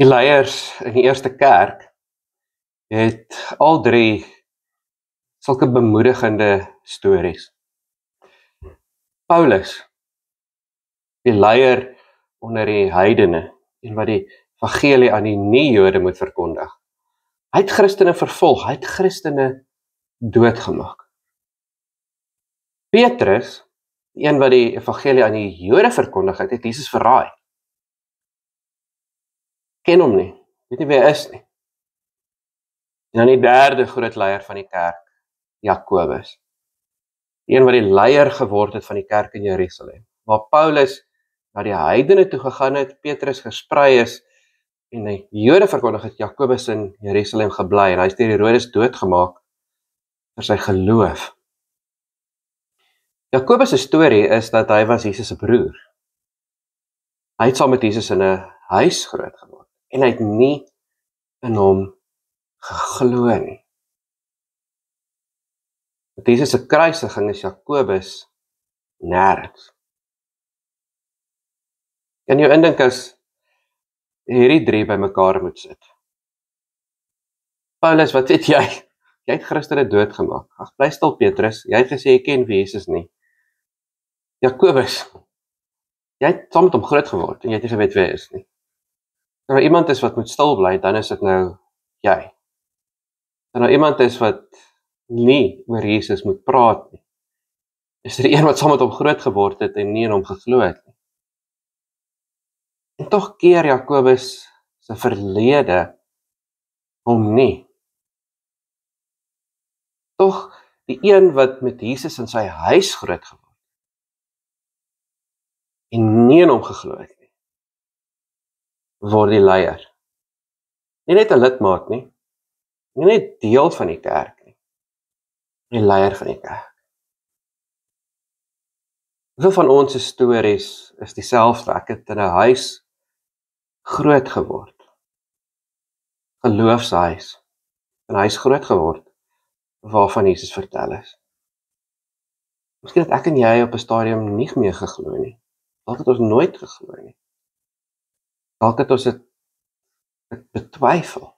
Die leiers in die eerste kerk het al drie sulke bemoedigende stories. Paulus, die leier onder die heidene, en wat die evangelie aan die nie-Jode moet verkondig. Hy het Christene vervolg, hy het Christene doodgemaak. Petrus, die een wat die evangelie aan die Jode verkondig het, het Jesus verraai. Ken hom nie, weet nie wie hy is nie. En dan die derde groot leier van die kerk, Jakobus. Die een wat die leier geword het van die kerk in Jerusalem. Waar Paulus na die heidene toe gegaan het, Petrus gesprei is, en die Jode verkondig het, Jakobus in Jerusalem gebly, en hy is deur Herodes doodgemaak vir sy geloof. Jakobus' storie is dat hy was Jesus se broer. Hy het saam met Jesus in 'n huis groot geword, en hy het nie in hom geglo nie. Met Jesus se kruisiging is Jakobus nêrens. Kan jou indink as hierdie drie bymekaar moet sit? Paulus, wat weet jy? Jy het Christene doodgemaak. Ag, bly stil Petrus, jy het gesê jy ken wie Jesus nie. Jakobus, jy het saam met hom groot geword en jy het nie geweet wie hy is nie. As nou iemand is wat moet stil bly, dan is dit nou jy. As nou iemand is wat nie oor Jesus moet praat nie, is dit die een wat saam met hom groot geword het en nie in hom geglo het nie. En tog keer Jakobus se verlede hom nie. Tog die een wat met Jesus in sy huis groot geword en nie in hom geglo het nie, word die leier. Nie net 'n lidmaat nie, nie net deel van die kerk nie, die leier van die kerk. Hoeveel van ons stories is dieselfde? Ek het in 'n huis groot geword. Geloofshuis. In 'n huis groot geword waarvan Jesus vertel is. Miskien het ek en jy op 'n stadium nie meer geglo nie. Dalk het ons nooit geglo nie. Dalk het ons dit betwyfel.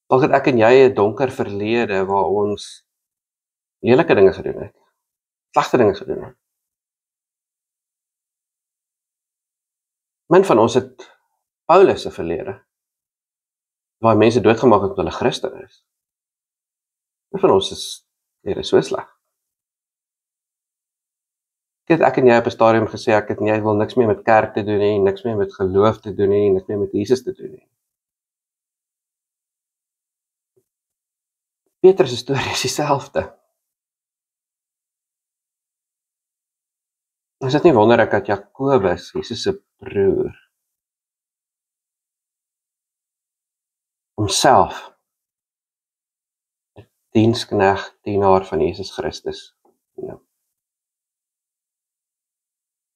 Dalk het ek en jy 'n donker verlede waar ons lelike dinge gedoen het. Slegte dinge gedoen het. Min van ons het Paulus se verlede, waar mense doodgemaak het omdat hulle Christen is. Min van ons is so sleg. Ek en jy op 'n stadium gesê, ek en jy wil niks meer met kerk te doen nie, niks meer met geloof te doen nie, niks meer met Jesus te doen nie. Petrus se storie is dieselfde. Is dit nie wonderlik dat Jakobus, Jesus se broer, homself 'n diensknegt, dienaar van Jesus Christus noem.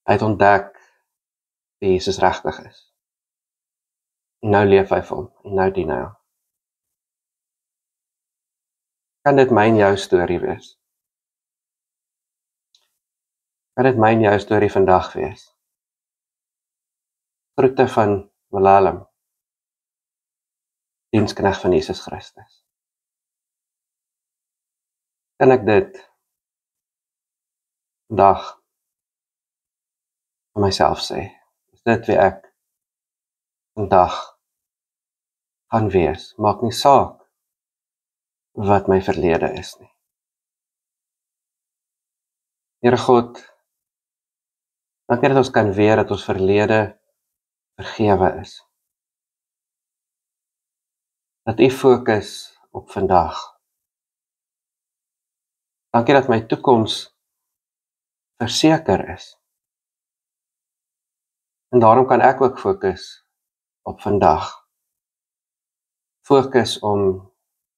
Hy het ontdek wie Jesus regtig is. En nou leef hy vir hom, en nou dien hy hom. Kan dit my en jou storie wees? Kan dit my en jou storie vandag wees? Groete van Wilhelm, diensknegt van Jesus Christus. Kan ek dit vandag vir myself sê? Is dit wie ek vandag gaan wees? Maak nie saak wat my verlede is nie. Here God, dankie dat ons kan weet dat ons verlede vergewe is. Dat U fokus op vandag. Dankie dat my toekoms verseker is. En daarom kan ek ook fokus op vandag. Fokus om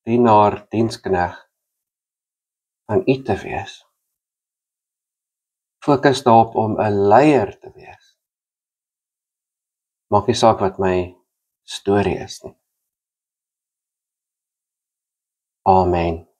dienaar, diensknegt van U te wees. Fokus daarop om 'n leier te wees. Maak nie saak wat my storie is nie. Amen.